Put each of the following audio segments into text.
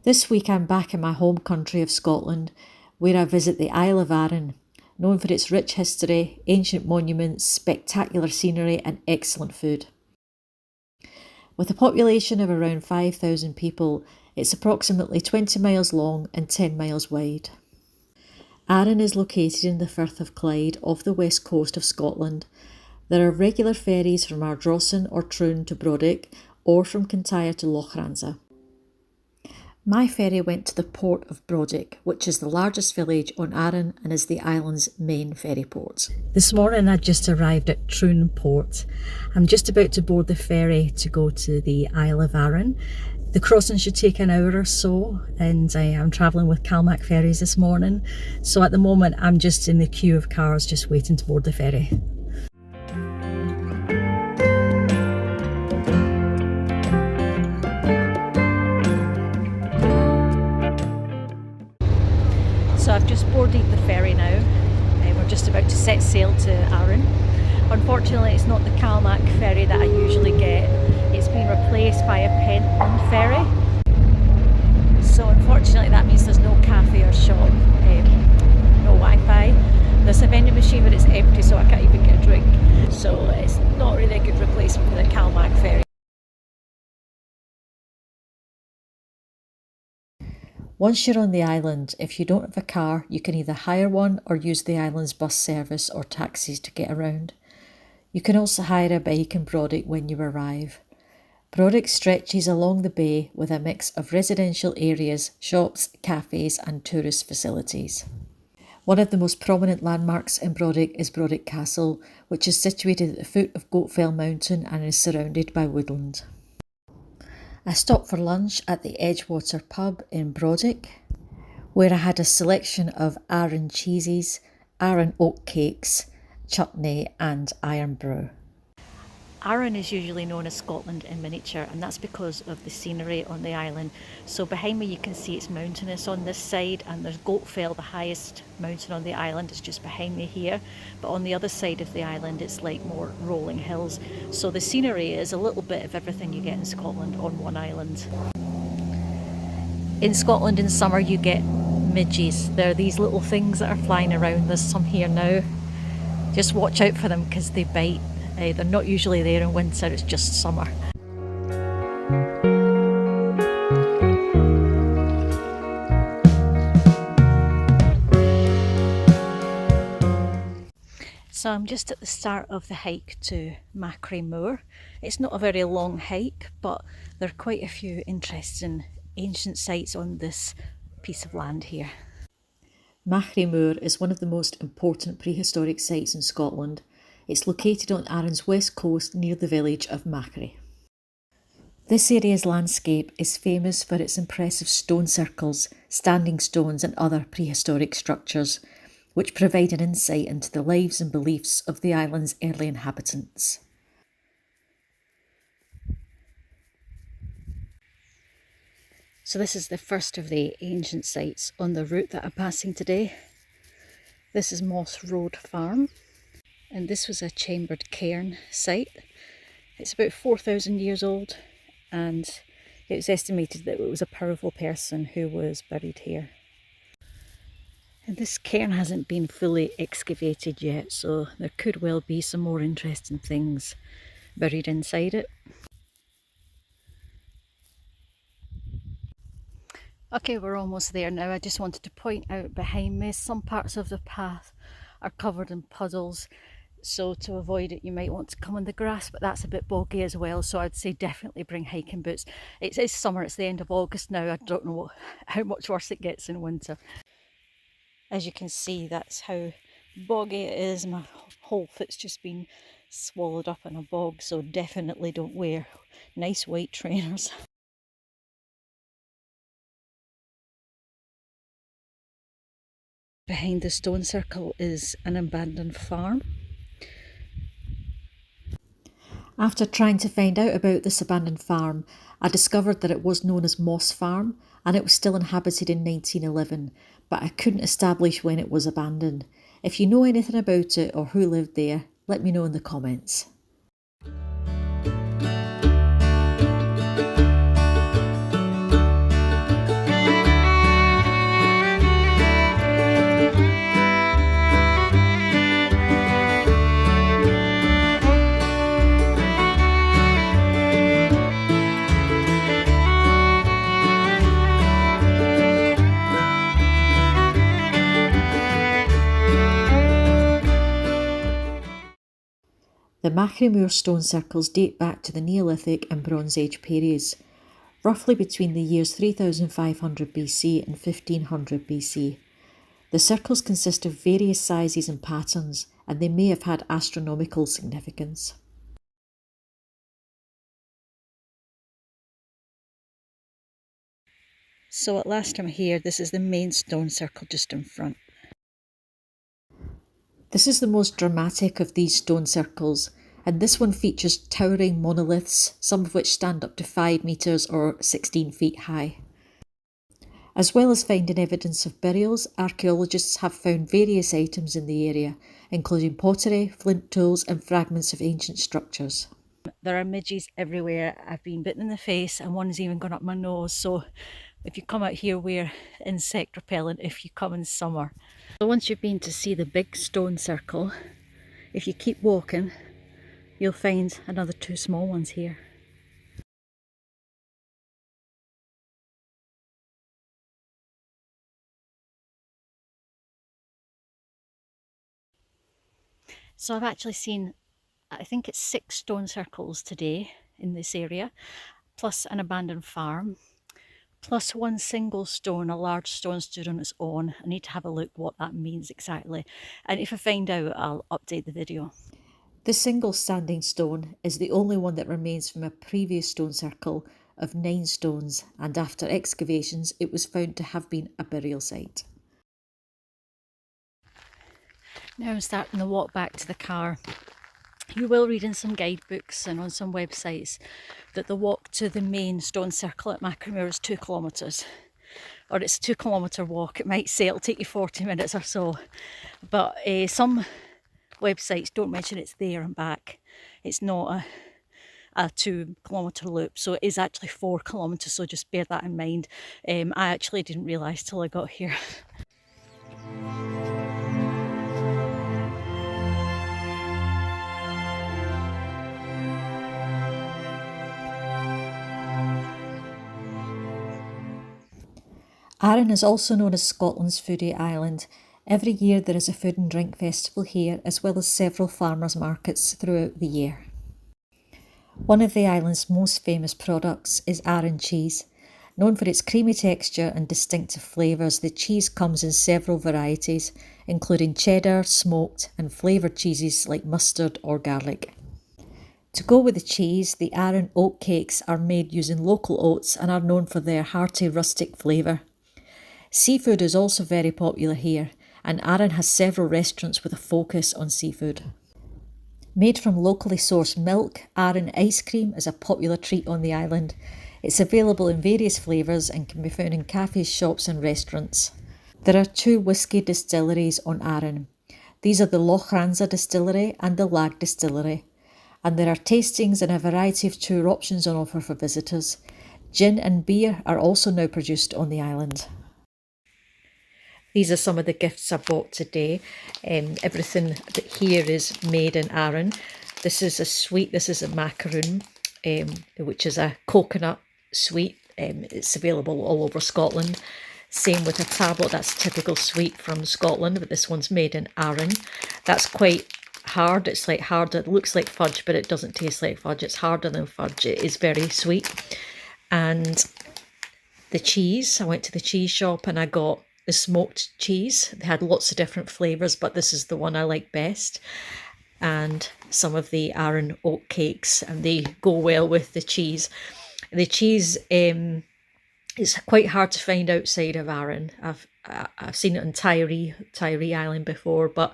This week I'm back in my home country of Scotland, where I visit the Isle of Arran, known for its rich history, ancient monuments, spectacular scenery and excellent food. With a population of around 5,000 people, it's approximately 20 miles long and 10 miles wide. Arran is located in the Firth of Clyde off the west coast of Scotland. There are regular ferries from Ardrossan or Troon to Brodick or from Kintyre to Lochranza. My ferry went to the port of Brodick, which is the largest village on Arran and is the island's main ferry port. This morning I just arrived at Troon port. I'm just about to board the ferry to go to the Isle of Arran. The crossing should take an hour or so, and I am travelling with Calmac Ferries this morning. So at the moment I'm just in the queue of cars just waiting to board the ferry. So I've just boarded the ferry now, and we're just about to set sail to Arran. Unfortunately it's not the Calmac ferry that I usually get, it's been replaced by a Pentland ferry. So unfortunately that means there's no cafe or shop, no Wi-Fi. There's a vending machine but it's empty, so I can't even get a drink. So it's not really a good replacement for the Calmac ferry. Once you're on the island, if you don't have a car, you can either hire one or use the island's bus service or taxis to get around. You can also hire a bike in Brodick when you arrive. Brodick stretches along the bay with a mix of residential areas, shops, cafes and tourist facilities. One of the most prominent landmarks in Brodick is Brodick Castle, which is situated at the foot of Goatfell Mountain and is surrounded by woodland. I stopped for lunch at the Edgewater pub in Brodick, where I had a selection of Arran cheeses, Arran oat cakes, chutney and iron brew. Arran is usually known as Scotland in miniature, and that's because of the scenery on the island. So behind me you can see it's mountainous on this side, and there's Goatfell, the highest mountain on the island, is just behind me here. But on the other side of the island it's like more rolling hills. So the scenery is a little bit of everything you get in Scotland on one island. In Scotland in summer you get midges. There are these little things that are flying around. There's some here now. Just watch out for them because they bite. They're not usually there in winter, it's just summer. So I'm just at the start of the hike to Machrie Moor. It's not a very long hike, but there are quite a few interesting ancient sites on this piece of land here. Machrie Moor is one of the most important prehistoric sites in Scotland. It's located on Arran's west coast near the village of Machrie. This area's landscape is famous for its impressive stone circles, standing stones and other prehistoric structures, which provide an insight into the lives and beliefs of the island's early inhabitants. So this is the first of the ancient sites on the route that I'm passing today. This is Moss Road Farm. And this was a chambered cairn site. It's about 4,000 years old, and it was estimated that it was a powerful person who was buried here. And this cairn hasn't been fully excavated yet, so there could well be some more interesting things buried inside it. Okay, we're almost there now. I just wanted to point out behind me, some parts of the path are covered in puddles. So to avoid it you might want to come on the grass, but that's a bit boggy as well, so I'd say definitely bring hiking boots. It is summer, it's the end of August now, I don't know how much worse it gets in winter. As you can see, that's how boggy it is. My whole foot's just been swallowed up in a bog, so definitely don't wear nice weight trainers. Behind the stone circle is an abandoned farm. After trying to find out about this abandoned farm, I discovered that it was known as Moss Farm and it was still inhabited in 1911, but I couldn't establish when it was abandoned. If you know anything about it or who lived there, let me know in the comments. The Machrie Moor stone circles date back to the Neolithic and Bronze Age periods, roughly between the years 3500 BC and 1500 BC. The circles consist of various sizes and patterns, and they may have had astronomical significance. So at last I'm here. This is the main stone circle just in front. This is the most dramatic of these stone circles, and this one features towering monoliths, some of which stand up to 5 metres or 16 feet high. As well as finding evidence of burials, archaeologists have found various items in the area, including pottery, flint tools and fragments of ancient structures. There are midges everywhere. I've been bitten in the face and one's even gone up my nose, so if you come out here, wear insect repellent if you come in summer. So once you've been to see the big stone circle, if you keep walking, you'll find another 2 small ones here. So I've actually seen, I think it's 6 stone circles today in this area, plus an abandoned farm, plus 1 single stone, a large stone stood on its own. I need to have a look what that means exactly, and if I find out, I'll update the video. The single standing stone is the only one that remains from a previous stone circle of 9 stones, and after excavations it was found to have been a burial site. Now I'm starting the walk back to the car. You will read in some guidebooks and on some websites that the walk to the main stone circle at Machrie Moor is 2 kilometres. Or it's a 2 kilometre walk. It might say it'll take you 40 minutes or so. But some websites don't mention it's there and back. It's not a 2 kilometre loop, so it is actually 4 kilometres, so just bear that in mind. I actually didn't realise till I got here. Arran is also known as Scotland's foodie island. Every year there is a food and drink festival here, as well as several farmers' markets throughout the year. One of the island's most famous products is Arran cheese. Known for its creamy texture and distinctive flavours, the cheese comes in several varieties, including cheddar, smoked and flavoured cheeses like mustard or garlic. To go with the cheese, the Arran oat cakes are made using local oats and are known for their hearty rustic flavour. Seafood is also very popular here, and Arran has several restaurants with a focus on seafood. Made from locally sourced milk, Arran ice cream is a popular treat on the island. It's available in various flavours and can be found in cafes, shops and restaurants. There are 2 whisky distilleries on Arran. These are the Lochranza Distillery and the Lag Distillery. And there are tastings and a variety of tour options on offer for visitors. Gin and beer are also now produced on the island. These are some of the gifts I bought today. Everything that here is made in Arran. This is a sweet, this is a macaroon, which is a coconut sweet. It's available all over Scotland. Same with a tablet, that's typical sweet from Scotland, but this one's made in Arran. That's quite hard, it's like hard, it looks like fudge, but it doesn't taste like fudge. It's harder than fudge, it is very sweet. And the cheese, I went to the cheese shop and I got the smoked cheese. They had lots of different flavours, but this is the one I like best. And some of the Arran oat cakes, and they go well with the cheese. The cheese is quite hard to find outside of Arran. I've seen it on Tyree Island before, but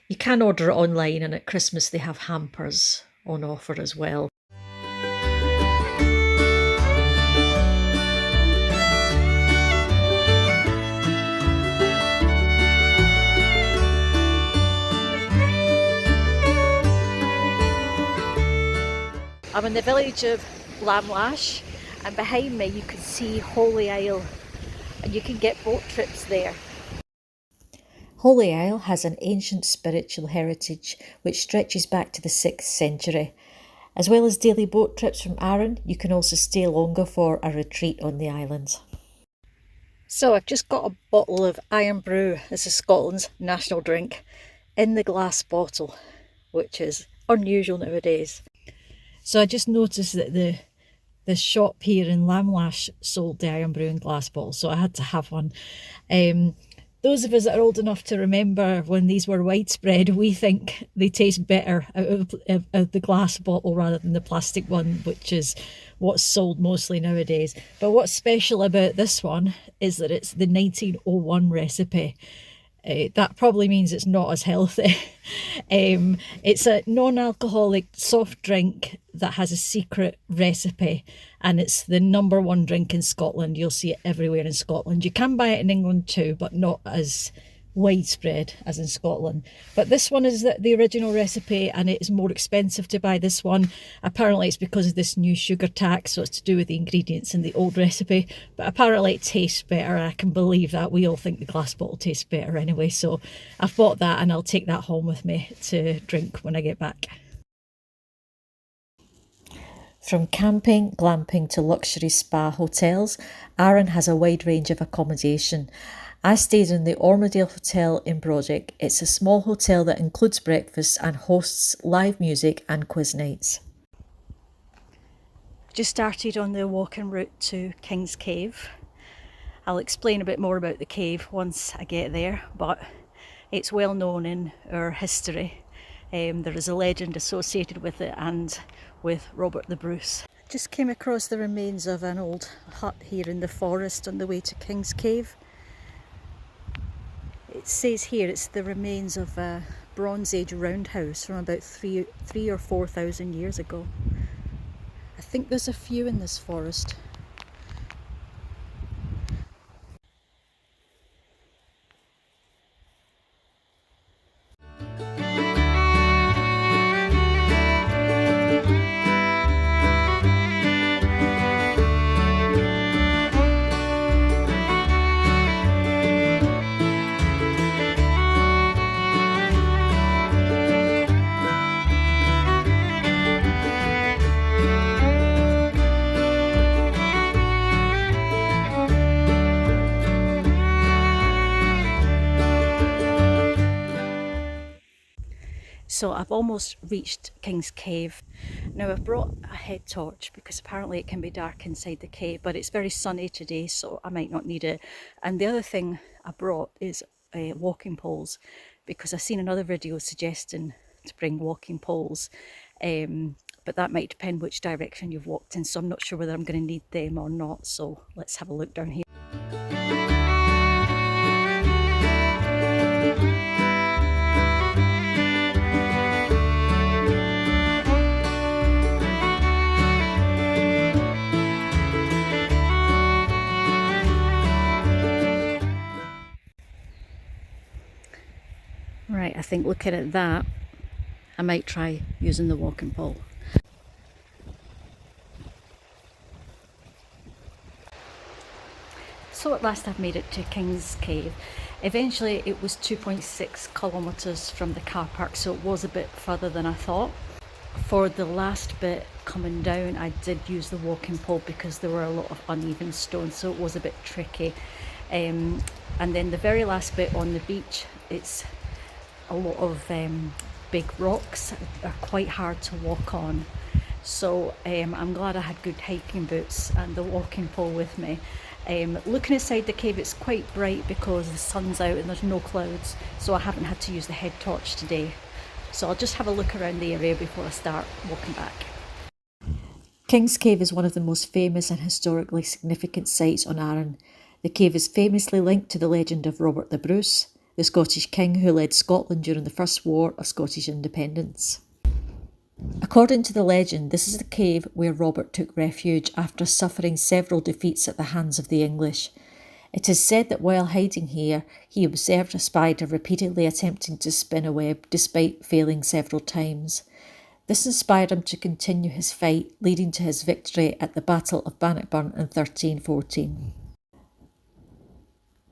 you can order it online, and at Christmas they have hampers on offer as well. I'm in the village of Lamlash, and behind me you can see Holy Isle, and you can get boat trips there. Holy Isle has an ancient spiritual heritage which stretches back to the 6th century. As well as daily boat trips from Arran, you can also stay longer for a retreat on the island. So I've just got a bottle of Iron Brew, this is Scotland's national drink, in the glass bottle, which is unusual nowadays. So I just noticed that the shop here in Lamlash sold the Iron Brew and glass bottles, so I had to have one. Those of us that are old enough to remember when these were widespread, we think they taste better out of the glass bottle rather than the plastic one, which is what's sold mostly nowadays. But what's special about this one is that it's the 1901 recipe. That probably means it's not as healthy. It's a non-alcoholic soft drink that has a secret recipe, and it's the #1 drink in Scotland. You'll see it everywhere in Scotland. You can buy it in England too, but not as widespread as in Scotland. But this one is the original recipe, and it is more expensive to buy this one. Apparently it's because of this new sugar tax, so it's to do with the ingredients in the old recipe, but apparently it tastes better. I can believe that. We all think the glass bottle tastes better anyway, so I've bought that and I'll take that home with me to drink when I get back. From camping, glamping to luxury spa hotels, Arran has a wide range of accommodation. I stayed in the Ormidale Hotel in Brodick. It's a small hotel that includes breakfast and hosts live music and quiz nights. Just started on the walking route to King's Cave. I'll explain a bit more about the cave once I get there, but it's well known in our history. There is a legend associated with it and with Robert the Bruce. Just came across the remains of an old hut here in the forest on the way to King's Cave. It says here it's the remains of a Bronze Age roundhouse from about 3 or 4,000 years ago. I think there's a few in this forest. So I've almost reached King's Cave. Now I've brought a head torch because apparently it can be dark inside the cave, but it's very sunny today, so I might not need it. And the other thing I brought is walking poles, because I've seen another video suggesting to bring walking poles, but that might depend which direction you've walked in, so I'm not sure whether I'm going to need them or not. So let's have a look down here. Right, I think looking at that, I might try using the walking pole. So at last I've made it to King's Cave. Eventually it was 2.6 kilometres from the car park, so it was a bit further than I thought. For the last bit coming down, I did use the walking pole because there were a lot of uneven stones, so it was a bit tricky. And then the very last bit on the beach, it's a lot of big rocks, are quite hard to walk on. So I'm glad I had good hiking boots and the walking pole with me. Looking inside the cave, it's quite bright because the sun's out and there's no clouds, so I haven't had to use the head torch today. So I'll just have a look around the area before I start walking back. King's Cave is one of the most famous and historically significant sites on Arran. The cave is famously linked to the legend of Robert the Bruce, the Scottish king who led Scotland during the First War of Scottish Independence. According to the legend, this is the cave where Robert took refuge after suffering several defeats at the hands of the English. It is said that while hiding here, he observed a spider repeatedly attempting to spin a web despite failing several times. This inspired him to continue his fight, leading to his victory at the Battle of Bannockburn in 1314.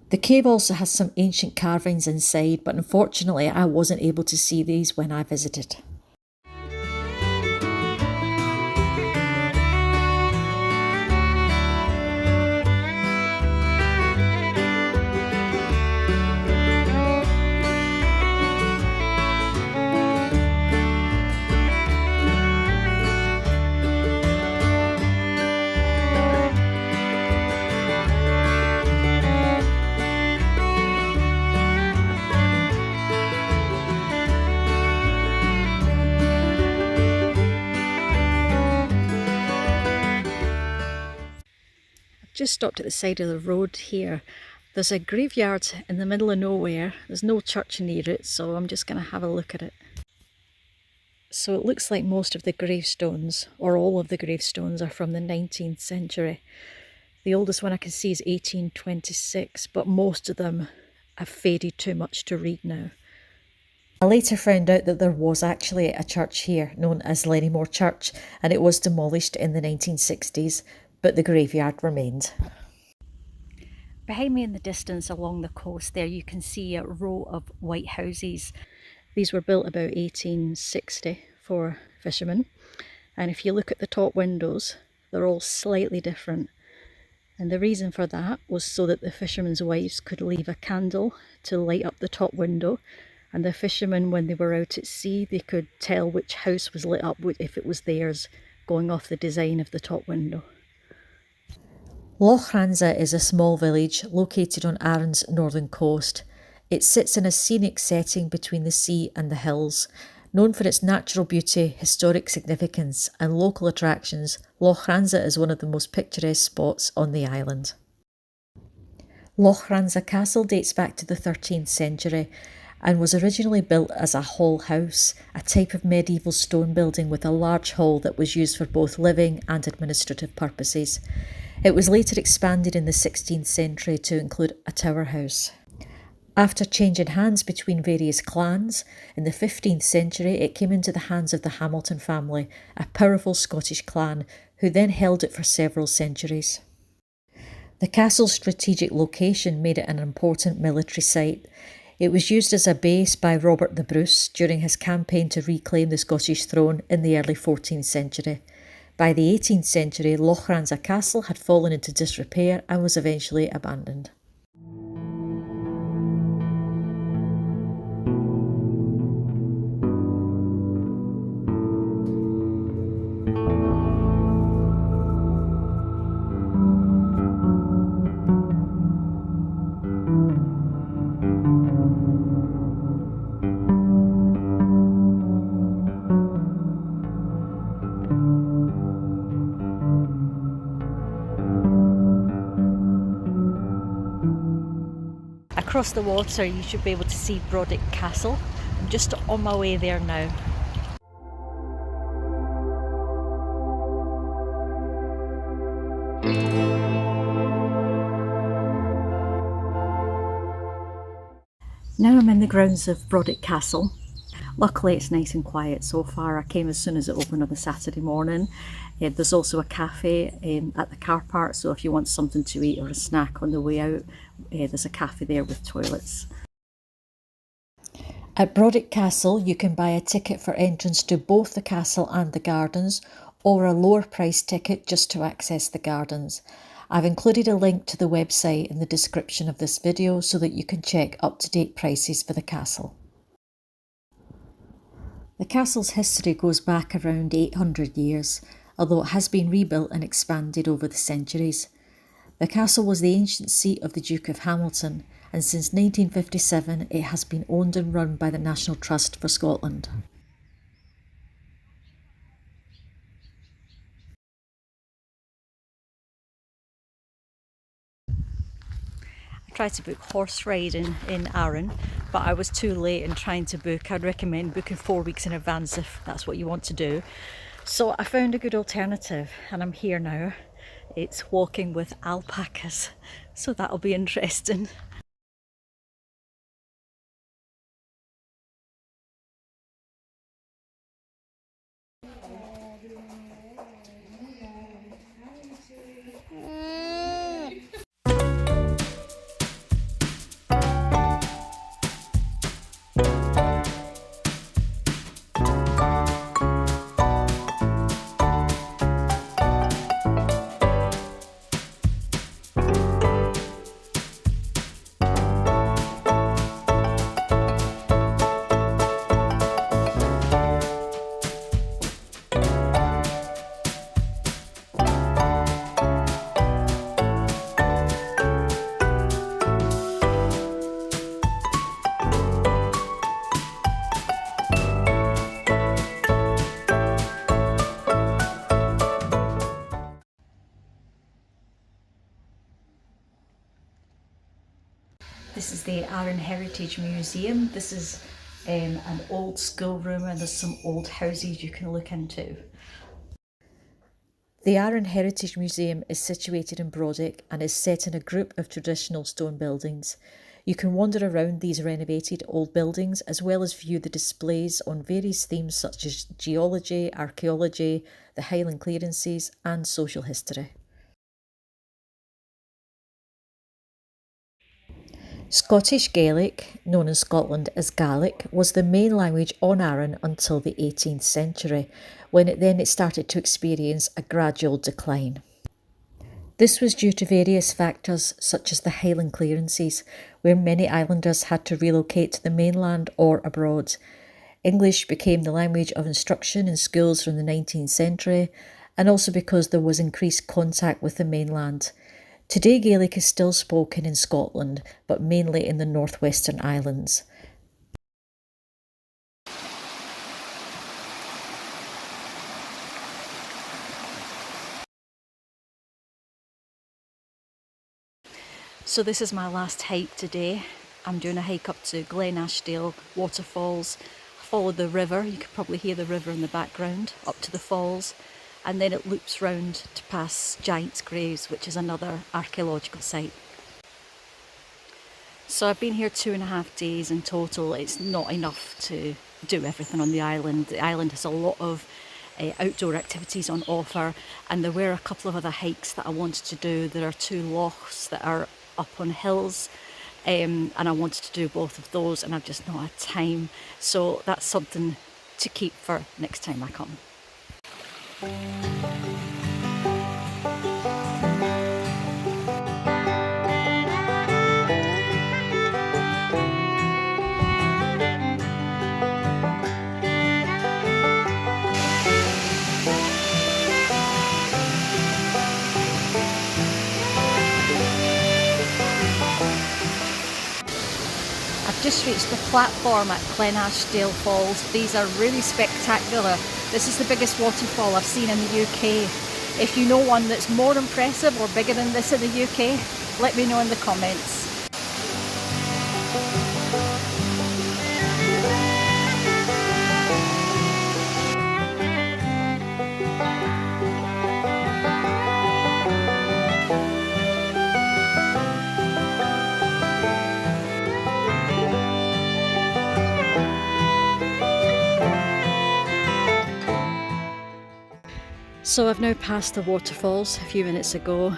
The cave also has some ancient carvings inside, but unfortunately I wasn't able to see these when I visited. just stopped at the side of the road here. There's a graveyard in the middle of nowhere. There's no church near it, so I'm just going to have a look at it. So it looks like most of the gravestones, or all of the gravestones, are from the 19th century. The oldest one I can see is 1826, but most of them have faded too much to read now. I later found out that there was actually a church here known as Moor Church, and it was demolished in the 1960s, but the graveyard remained. Behind me in the distance along the coast there you can see a row of white houses. These were built about 1860 for fishermen, and if you look at the top windows they're all slightly different, and the reason for that was so that the fishermen's wives could leave a candle to light up the top window, and the fishermen, when they were out at sea, they could tell which house was lit up if it was theirs, going off the design of the top window. Lochranza is a small village located on Arran's northern coast. It sits in a scenic setting between the sea and the hills. Known for its natural beauty, historic significance and local attractions, Lochranza is one of the most picturesque spots on the island. Lochranza Castle dates back to the 13th century and was originally built as a hall house, a type of medieval stone building with a large hall that was used for both living and administrative purposes. It was later expanded in the 16th century to include a tower house. After changing hands between various clans, in the 15th century it came into the hands of the Hamilton family, a powerful Scottish clan, who then held it for several centuries. The castle's strategic location made it an important military site. It was used as a base by Robert the Bruce during his campaign to reclaim the Scottish throne in the early 14th century. By the 18th century, Lochranza Castle had fallen into disrepair and was eventually abandoned. Across the water you should be able to see Brodick Castle. I'm just on my way there now. Now I'm in the grounds of Brodick Castle. Luckily it's nice and quiet so far. I came as soon as it opened on a Saturday morning. There's also a cafe at the car park, so if you want something to eat or a snack on the way out, there's a cafe there with toilets. At Brodick Castle you can buy a ticket for entrance to both the castle and the gardens, or a lower price ticket just to access the gardens. I've included a link to the website in the description of this video so that you can check up-to-date prices for the castle. The castle's history goes back around 800 years, although it has been rebuilt and expanded over the centuries. The castle was the ancient seat of the Duke of Hamilton, and since 1957 it has been owned and run by the National Trust for Scotland. I tried to book horse riding in Arran, but I was too late in trying to book. I'd recommend booking 4 weeks in advance if that's what you want to do. So I found a good alternative and I'm here now. It's walking with alpacas, so that'll be interesting. This is the Arran Heritage Museum. This is an old schoolroom, and there's some old houses you can look into. The Arran Heritage Museum is situated in Brodick and is set in a group of traditional stone buildings. You can wander around these renovated old buildings as well as view the displays on various themes such as geology, archaeology, the Highland clearances and social history. Scottish Gaelic, known in Scotland as Gaelic, was the main language on Arran until the 18th century, when it started to experience a gradual decline. This was due to various factors such as the Highland clearances, where many islanders had to relocate to the mainland or abroad. English became the language of instruction in schools from the 19th century, and also because there was increased contact with the mainland. Today Gaelic is still spoken in Scotland, but mainly in the northwestern islands. So this is my last hike today. I'm doing a hike up to Glenashdale waterfalls. I followed the river, you could probably hear the river in the background, up to the falls, and then it loops round to pass Giant's Graves, which is another archaeological site. So I've been here 2.5 days in total. It's not enough to do everything on the island. The island has a lot of outdoor activities on offer, and there were a couple of other hikes that I wanted to do. There are 2 lochs that are up on hills, and I wanted to do both of those, and I've just not had time. So that's something to keep for next time I come. I've just reached the platform at Glenashdale Falls. These are really spectacular. This is the biggest waterfall I've seen in the UK. If you know one that's more impressive or bigger than this in the UK, let me know in the comments. So I've now passed the waterfalls a few minutes ago,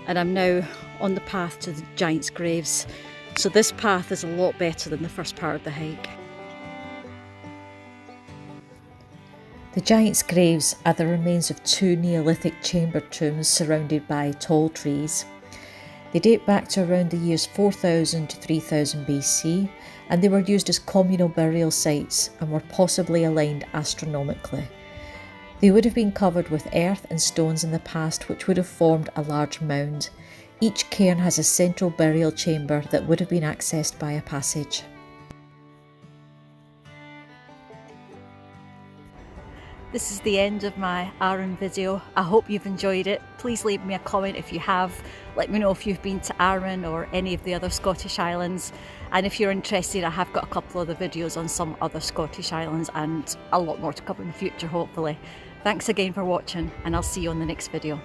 and I'm now on the path to the Giant's Graves. So this path is a lot better than the first part of the hike. The Giant's Graves are the remains of 2 Neolithic chamber tombs surrounded by tall trees. They date back to around the years 4000 to 3000 BC, and they were used as communal burial sites and were possibly aligned astronomically. They would have been covered with earth and stones in the past, which would have formed a large mound. Each cairn has a central burial chamber that would have been accessed by a passage. This is the end of my Arran video. I hope you've enjoyed it. Please leave me a comment if you have. Let me know if you've been to Arran or any of the other Scottish islands. And if you're interested, I have got a couple other videos on some other Scottish islands and a lot more to come in the future, hopefully. Thanks again for watching, and I'll see you on the next video.